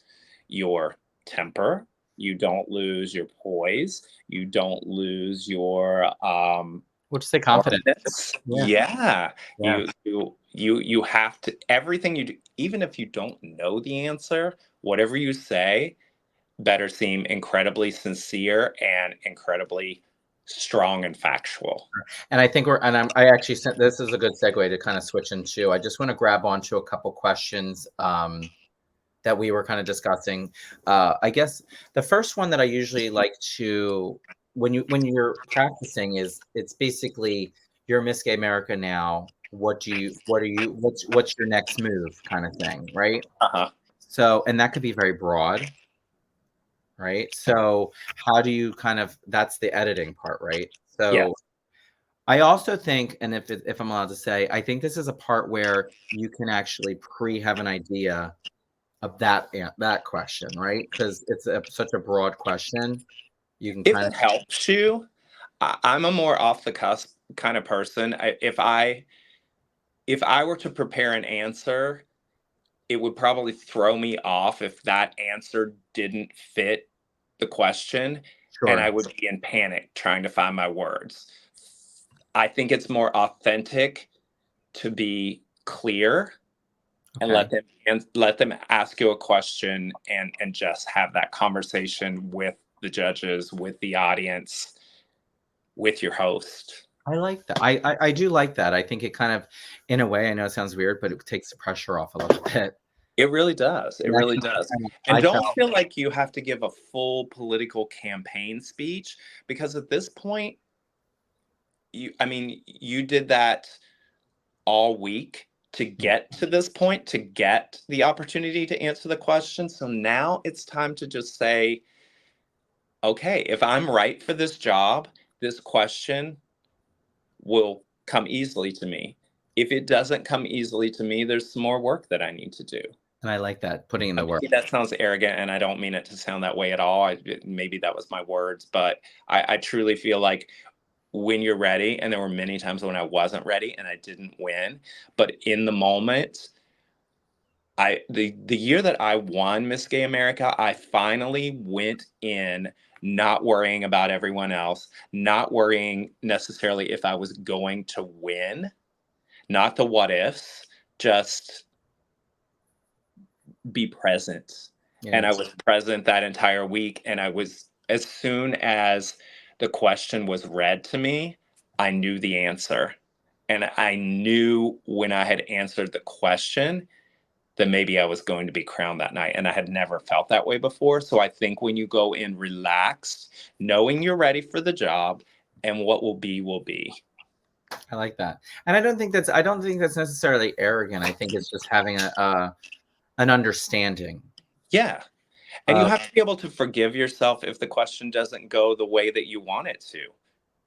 your temper, you don't lose your poise, you don't lose your
We'll just say confident.
confidence?
Yeah.
Yeah.
Yeah.
You have to, everything you do, even if you don't know the answer, whatever you say better seem incredibly sincere and incredibly strong and factual.
And I think I actually sent, this is a good segue to kind of switch into, I just want to grab onto a couple questions that we were kind of discussing. I guess the first one that I usually like to, when you're practicing, is it's basically, you're Miss Gay America now. What's your next move kind of thing, right?
Uh-huh.
So, and that could be very broad, right? So how do you that's the editing part, right?
Yes.
So I also think, and if I'm allowed to say, I think this is a part where you can actually have an idea of that question, right? Because it's such a broad question. You can
If
kind
it
of,
helps you, I'm a more off the cusp kind of person. If I were to prepare an answer, it would probably throw me off if that answer didn't fit the question, and I
sure,
would be in panic trying to find my words. I think it's more authentic to be clear and
okay.
let them ask you a question and just have that conversation with the judges, with the audience, with your host.
I like that. I do like that. I think it kind of, in a way, I know it sounds weird, but it takes the pressure off a little bit.
It really does. It
And
really
that's
does. And
I
don't
felt,
feel like you have to give a full political campaign speech, because at this point, you did that all week to
yeah.
get to this point, to get the opportunity to answer the question. So now it's time to just say, okay, if I'm right for this job, this question will come easily to me. If it doesn't come easily to me, there's some more work that I need to do.
And I like that, putting in the work.
Maybe that sounds arrogant, and I don't mean it to sound that way at all. Maybe that was my words, but I truly feel like when you're ready, and there were many times when I wasn't ready and I didn't win, but in the moment, the year that I won Miss Gay America, I finally went in not worrying about everyone else, not worrying necessarily if I was going to win, not the what ifs, just be present And
Yeah.
I was present that entire week. And I was, as soon as the question was read to me, I knew the answer. And I knew when I had answered the question that maybe I was going to be crowned that night. And I had never felt that way before. So I think when you go in relaxed, knowing you're ready for the job and what will be, will be.
I like that. And I don't think that's necessarily arrogant. I think it's just having an understanding.
Yeah. And you have to be able to forgive yourself if the question doesn't go the way that you want it to.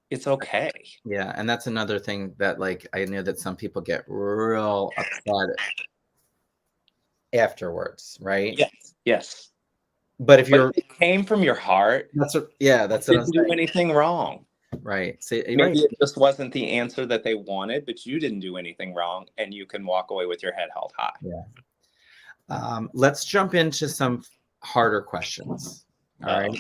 It's okay.
Yeah, and that's another thing that, like, I know that some people get real upset afterwards, right?
Yes. Yes.
But if
But
you're
if it came from your heart,
that's what yeah, that's
you
what I'm
didn't do
saying.
anything wrong.
Right. See, right.
Maybe it just wasn't the answer that they wanted, but you didn't do anything wrong, and you can walk away with your head held high.
Yeah. Let's jump into some harder questions. All right.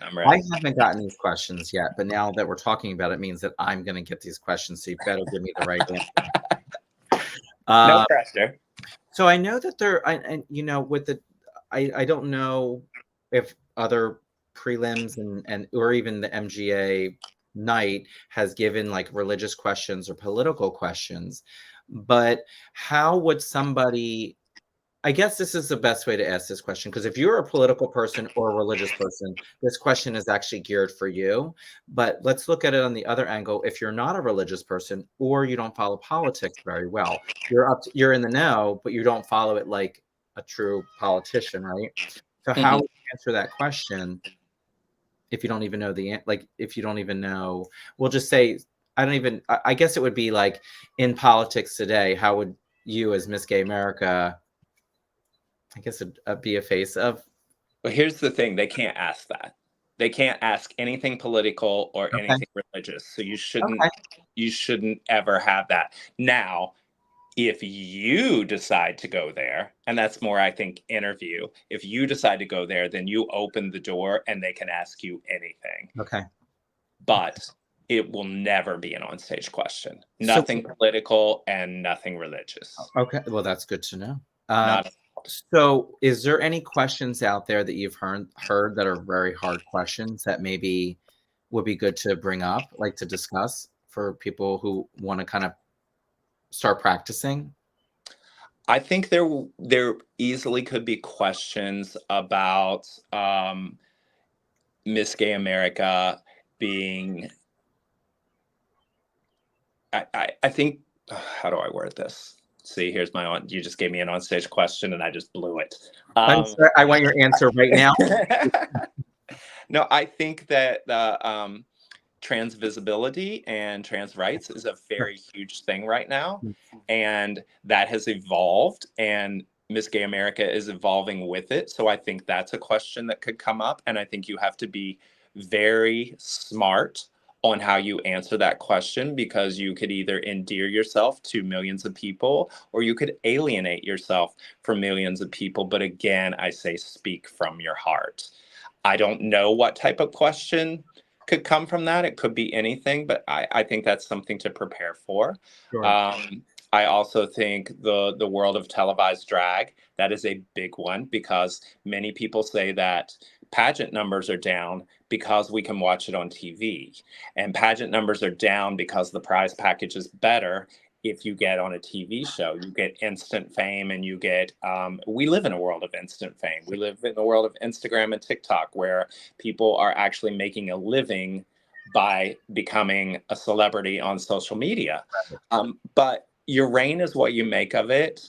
I'm
I
ready.
haven't gotten these questions yet, but now that we're talking about it means that I'm going to get these questions. So you better give me the right answer.
No
Uh,
pressure.
so I know that and you know, with the, I don't know if other prelims and or even the MGA night has given like religious questions or political questions, but how would somebody, I guess this is the best way to ask this question, because if you're a political person or a religious person, this question is actually geared for you. But let's look at it on the other angle. If you're not a religious person or you don't follow politics very well, you're in the know, but you don't follow it like a true politician, right? So how
Mhm.
would you answer that question if you don't even know if you don't even know? We'll just say I guess it would be like, in politics today, how would you as Miss Gay America, I guess, be a face of?
But here's the thing, they can't ask that. They can't ask anything political or
Okay.
anything religious. So
Okay.
you shouldn't ever have that. Now, if you decide to go there, and that's more, I think, interview, if you decide to go there, then you open the door and they can ask you anything.
Okay.
But it will never be an on-stage question.
So,
Nothing political and nothing religious.
okay. Well, that's good to know. Um,
Not
so is there any questions out there that you've heard that are very hard questions that maybe would be good to bring up, like to discuss for people who want to kind of start practicing?
I think there easily could be questions about Miss Gay America being. I think. How do I word this? See, here's my on. You just gave me an onstage question, and I just blew it.
I'm sorry, I want your answer right now.
No, I think that the trans visibility and trans rights is a very huge thing right now, and that has evolved, and Miss Gay America is evolving with it. So I think that's a question that could come up, and I think you have to be very smart on how you answer that question, because you could either endear yourself to millions of people or you could alienate yourself from millions of people. But again, I say speak from your heart. I don't know what type of question could come from that. It could be anything, but I think that's something to prepare for.
Sure.
I also think the world of televised drag, that is a big one, because many people say that pageant numbers are down because we can watch it on TV, and pageant numbers are down because the prize package is better. If you get on a TV show, you get instant fame, and you get, we live in a world of instant fame. We live in the world of Instagram and TikTok, where people are actually making a living by becoming a celebrity on social media. But your reign is what you make of it.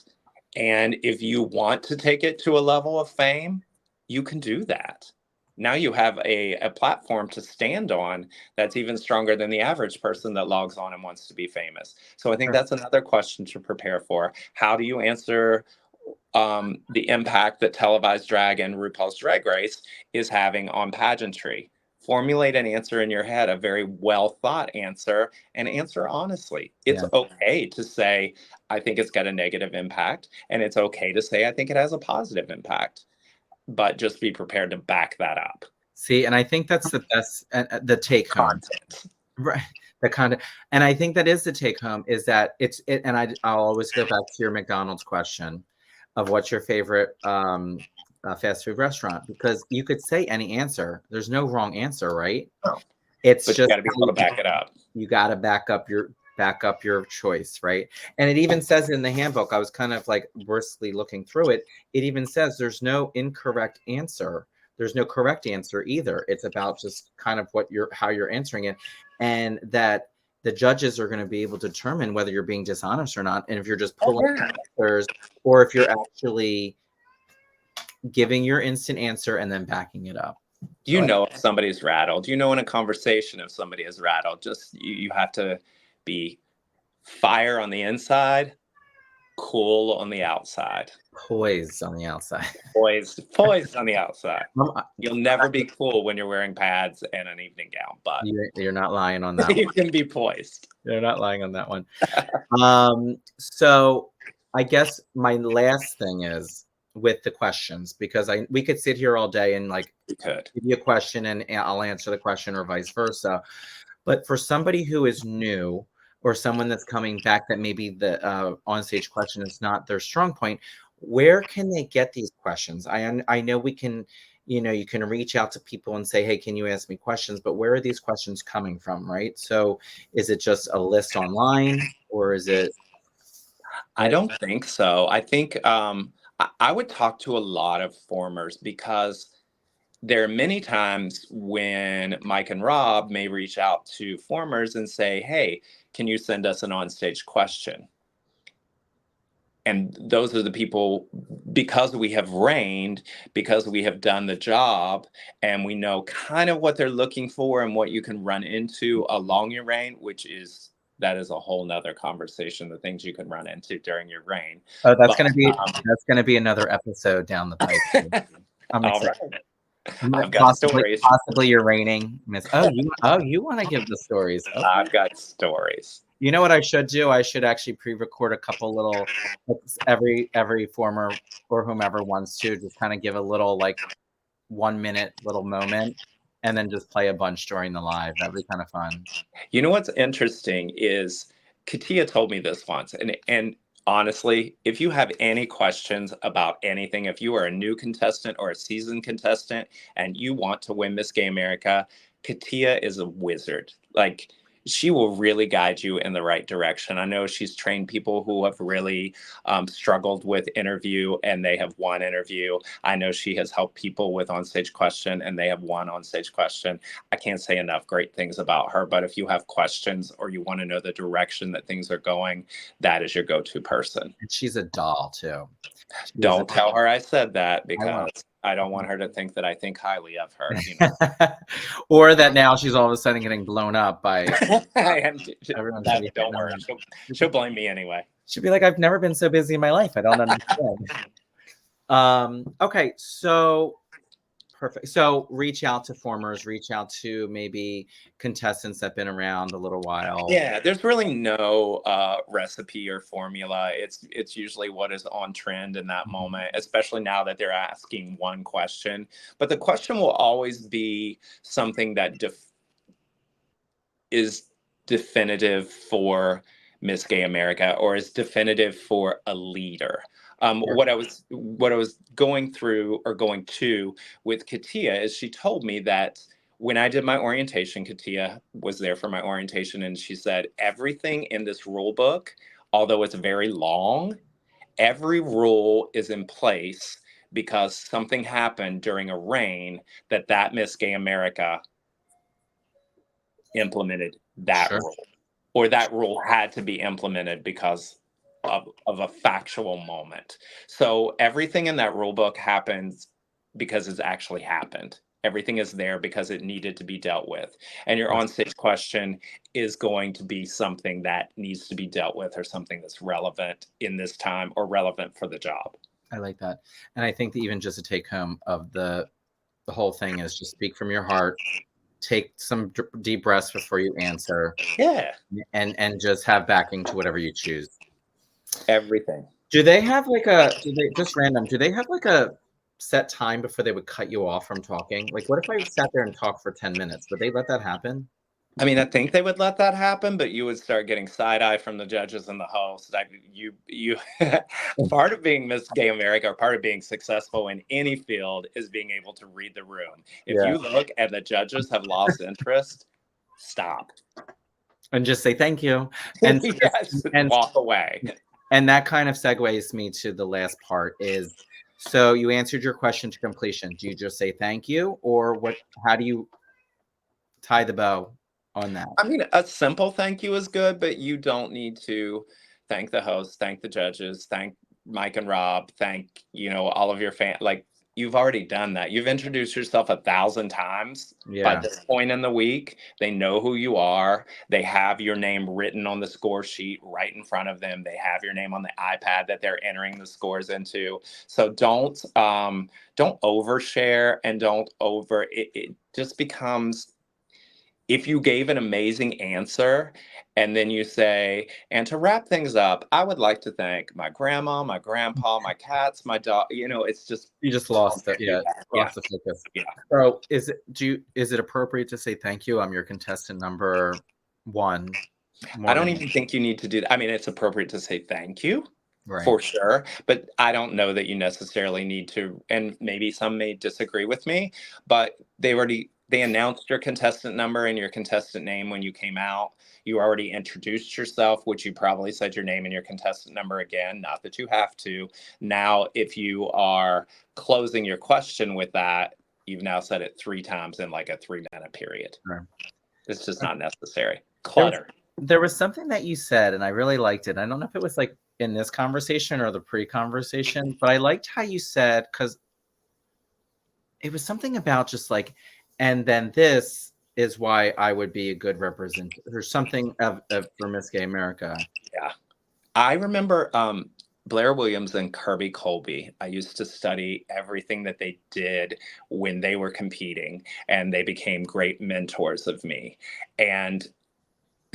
And if you want to take it to a level of fame, you can do that. Now you have a platform to stand on that's even stronger than the average person that logs on and wants to be famous. So I think
Sure.
that's another question to prepare for. How do you answer the impact that televised drag and RuPaul's Drag Race is having on pageantry? Formulate an answer in your head, a very well thought answer, and answer honestly. It's
Yeah.
okay to say, I think it's got a negative impact, and it's okay to say, I think it has a positive impact, but just be prepared to back that up.
See, and I think that's the best, the take home.
Content.
Right. The kind of, and I think that is the take home, is that and I'll always go back to your McDonald's question of what's your favorite fast food restaurant, because you could say any answer. There's no wrong answer, right?
No.
It's
But you
just
got to be able to back it up.
you got to back up your choice, right? And it even says in the handbook, I was kind of like briskly looking through it. It even says there's no incorrect answer. There's no correct answer either. It's about just kind of how you're answering it, and that the judges are going to be able to determine whether you're being dishonest or not, and if you're just pulling answers, or if you're actually giving your instant answer and then backing it up.
Do you know if somebody's rattled? You know in a conversation if somebody is rattled. Just you have to be fire on the inside, cool on the outside.
Poised on the outside.
Poised on the outside. You'll never be cool when you're wearing pads and an evening gown, but
you're not lying on that.
You can be poised.
You're not lying on that one. So I guess my last thing is with the questions, because we could sit here all day and like give you a question and I'll answer the question or vice versa. But for somebody who is new or someone that's coming back that maybe the onstage question is not their strong point, where can they get these questions? I know we can, you can reach out to people and say, hey, can you ask me questions? But where are these questions coming from, right? So is it just a list online, or is it?
I don't think so. I think I would talk to a lot of formers, because there are many times when Mike and Rob may reach out to formers and say, hey, can you send us an onstage question? And those are the people, because we have reigned, because we have done the job, and we know kind of what they're looking for and what you can run into along your reign, that is a whole nother conversation, the things you can run into during your reign.
Oh, that's gonna be another episode down the pipe. I'm excited.
Right. I've got stories.
Possibly you're reigning, Miss. You want to give the stories? Okay.
I've got stories.
You know what I should do? I should actually pre-record a couple little, every former or whomever wants to just kind of give a little like 1 minute little moment, and then just play a bunch during the live. That'd be kind of fun.
You know what's interesting is Katia told me this once, and honestly, if you have any questions about anything, if you are a new contestant or a seasoned contestant and you want to win Miss Gay America, Katia is a wizard. Like, she will really guide you in the right direction. I know she's trained people who have really struggled with interview and they have won interview. I know she has helped people with onstage question and they have won onstage question. I can't say enough great things about her, but if you have questions or you want to know the direction that things are going, that is your go-to person.
And she's a doll too.
Don't tell her I said that, because I don't want her to think that I think highly of her.
Or that now she's all of a sudden getting blown up by
everyone. Don't worry. She'll blame me anyway.
She'll be like, I've never been so busy in my life. I don't understand. Okay, so perfect. So reach out to formers, reach out to maybe contestants that have been around a little while.
Yeah, there's really no recipe or formula. It's usually what is on trend in that moment, especially now that they're asking one question. But the question will always be something that is definitive for Miss Gay America, or is definitive for a leader. What I was going through or going to with Katia is she told me that when I did my orientation, Katia was there for my orientation, and she said, everything in this rule book, although it's very long, every rule is in place because something happened during a reign that Miss Gay America implemented that rule, or that rule had to be implemented because of a factual moment. So everything in that rule book happens because it's actually happened. Everything is there because it needed to be dealt with. And your onstage question is going to be something that needs to be dealt with, or something that's relevant in this time or relevant for the job.
I like that. And I think that even just a take home of the whole thing is just speak from your heart. Take some deep breaths before you answer.
Yeah.
And just have backing to whatever you choose.
Everything.
Do they have like do they have like a set time before they would cut you off from talking? Like, what if I sat there and talked for 10 minutes? Would they let that happen?
I mean, I think they would let that happen, but you would start getting side eye from the judges and the host. Like you, part of being Miss Gay America, or part of being successful in any field, is being able to read the room. If
Yeah.
you look and the judges have lost interest, stop.
And just say thank you. And so
Yes,
and
walk away.
and that kind of segues me to the last part is, so you answered your question to completion. Do you just say thank you, or what? How do you tie the bow on that?
I mean, a simple thank you is good, but you don't need to thank the host, thank the judges, thank Mike and Rob, thank, all of your fans. Like, you've already done that. You've introduced yourself 1,000 times. By
Yeah.
this point in the week, they know who you are. They have your name written on the score sheet right in front of them. They have your name on the iPad that they're entering the scores into. So don't overshare, and don't over it. It just becomes, if you gave an amazing answer and then you say, and to wrap things up, I would like to thank my grandma, my grandpa, my cats, my dog, it's just,
You just lost it. Yeah.
yeah,
Lost the focus.
yeah.
So is it appropriate to say thank you? I'm your contestant number 1.
I don't
Morgan.
even think you need to do that. I mean, it's appropriate to say thank you.
Right.
For sure, but I don't know that you necessarily need to, and maybe some may disagree with me, but they announced your contestant number and your contestant name when you came out. You already introduced yourself, which you probably said your name and your contestant number again, not that you have to. Now, if you are closing your question with that, you've now said it 3 times in like a 3-minute period.
Right.
It's just not necessary.
There was,
Clutter.
there was something that you said, and I really liked it. I don't know if it was like in this conversation or the pre-conversation, but I liked how you said, because it was something about just like, and then this is why I would be a good representative, or something of for Miss Gay America.
Yeah. I remember Blair Williams and Kirby Colby. I used to study everything that they did when they were competing, and they became great mentors of me. And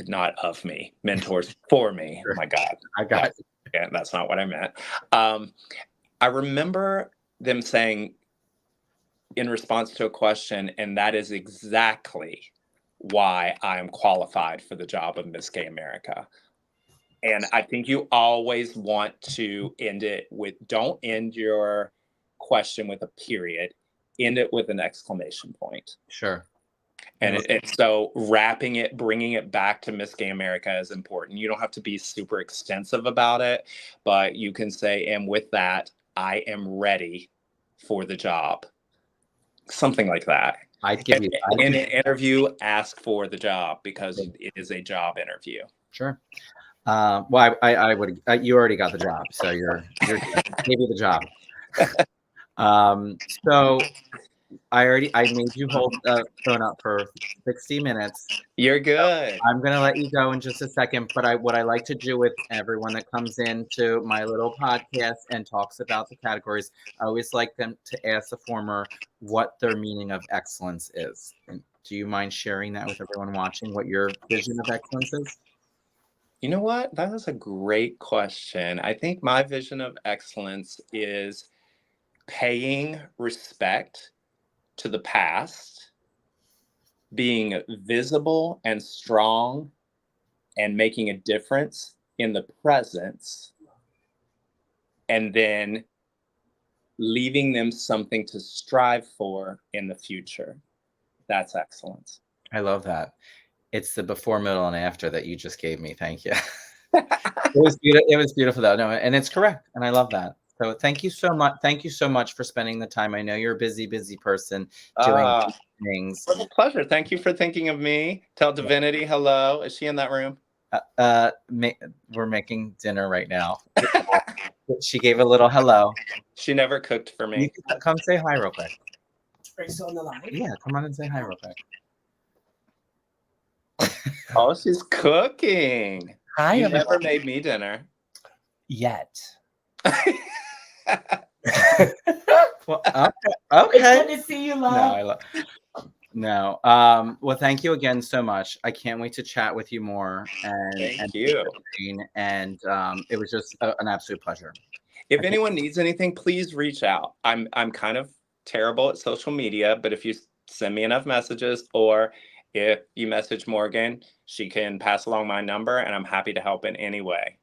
not of me, mentors for me. Oh my God.
I got it.
Yeah, that's not what I meant. I remember them saying in response to a question, and that is exactly why I am qualified for the job of Miss Gay America. And I think you always want to end it with, don't end your question with a period, end it with an exclamation point.
Sure.
And so wrapping it, bringing it back to Miss Gay America is important. You don't have to be super extensive about it, but you can say, and with that, I am ready for the job. Something like that.
I'd give you
In an interview, ask for the job, because it is a job interview.
Sure. Well, I would. You already got the job, so you're maybe the job. So I made you hold the phone up for 60 minutes.
You're good.
I'm gonna let you go in just a second, but what I like to do with everyone that comes into my little podcast and talks about the categories, I always like them to ask the former what their meaning of excellence is. And do you mind sharing that with everyone watching, what your vision of excellence is?
You know what? That is a great question. I think my vision of excellence is paying respect to the past, being visible and strong, and making a difference in the present, and then leaving them something to strive for in the future. That's excellence.
I love that. It's the before, middle, and after that you just gave me. Thank you. It was beautiful though. No, and it's correct. And I love that. So thank you so much. Thank you so much for spending the time. I know you're a busy person doing things.
It was a pleasure. Thank you for thinking of me. Tell Divinity hello. Is she in that room?
We're making dinner right now. She gave a little hello.
She never cooked for me.
You can come say hi real quick.
Are you still on the line?
Yeah, come on and say hi real quick.
Oh, she's cooking.
Hi,
You
everyone.
never made me dinner.
Yet.
Well, okay.
It's good to see you, love.
No. Well, thank you again so much. I can't wait to chat with you more.
Thank you.
And it was just an absolute pleasure.
If anyone needs anything, please reach out. I'm kind of terrible at social media, but if you send me enough messages, or if you message Morgan, she can pass along my number, and I'm happy to help in any way.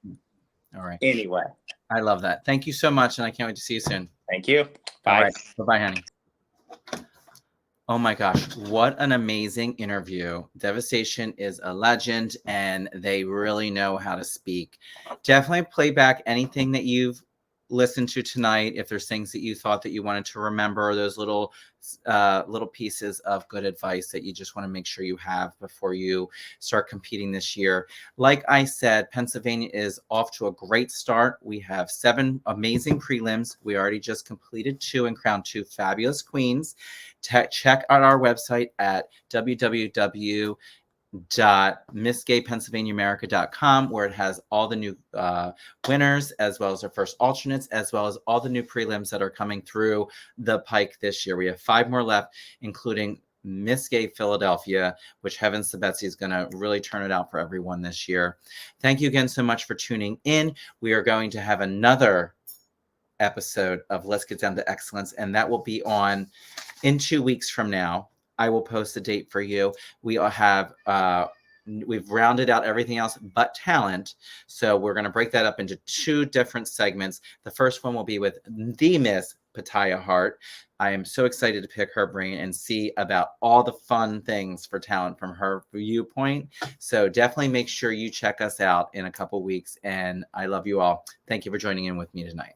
All right.
Anyway.
I love that. Thank you so much, and I can't wait to see you soon.
Thank you.
All
Bye.
right. Bye-bye, honey. Oh my gosh, what an amazing interview. Devastation is a legend, and they really know how to speak. Definitely play back anything that you've listened to tonight. If there's things that you thought that you wanted to remember, those little pieces of good advice that you just want to make sure you have before you start competing this year. Like I said, Pennsylvania is off to a great start. We have 7 amazing prelims. We already just completed 2 and crowned 2 fabulous queens. Check out our website at www.missgaypennsylvaniaamerica.com, where it has all the new winners, as well as our first alternates, as well as all the new prelims that are coming through the pike this year. We have 5 more left, including Miss Gay Philadelphia, which heavens to Betsy is going to really turn it out for everyone this year. Thank you again so much for tuning in. We are going to have another episode of Let's Get Down to Excellence, and that will be on in 2 weeks from now. I will post a date for you. We have we've rounded out everything else but talent, so we're going to break that up into 2 different segments. The first one will be with the Miss Pataya Hart. I am so excited to pick her brain and see about all the fun things for talent from her viewpoint. So definitely make sure you check us out in a couple weeks, and I love you all. Thank you for joining in with me tonight.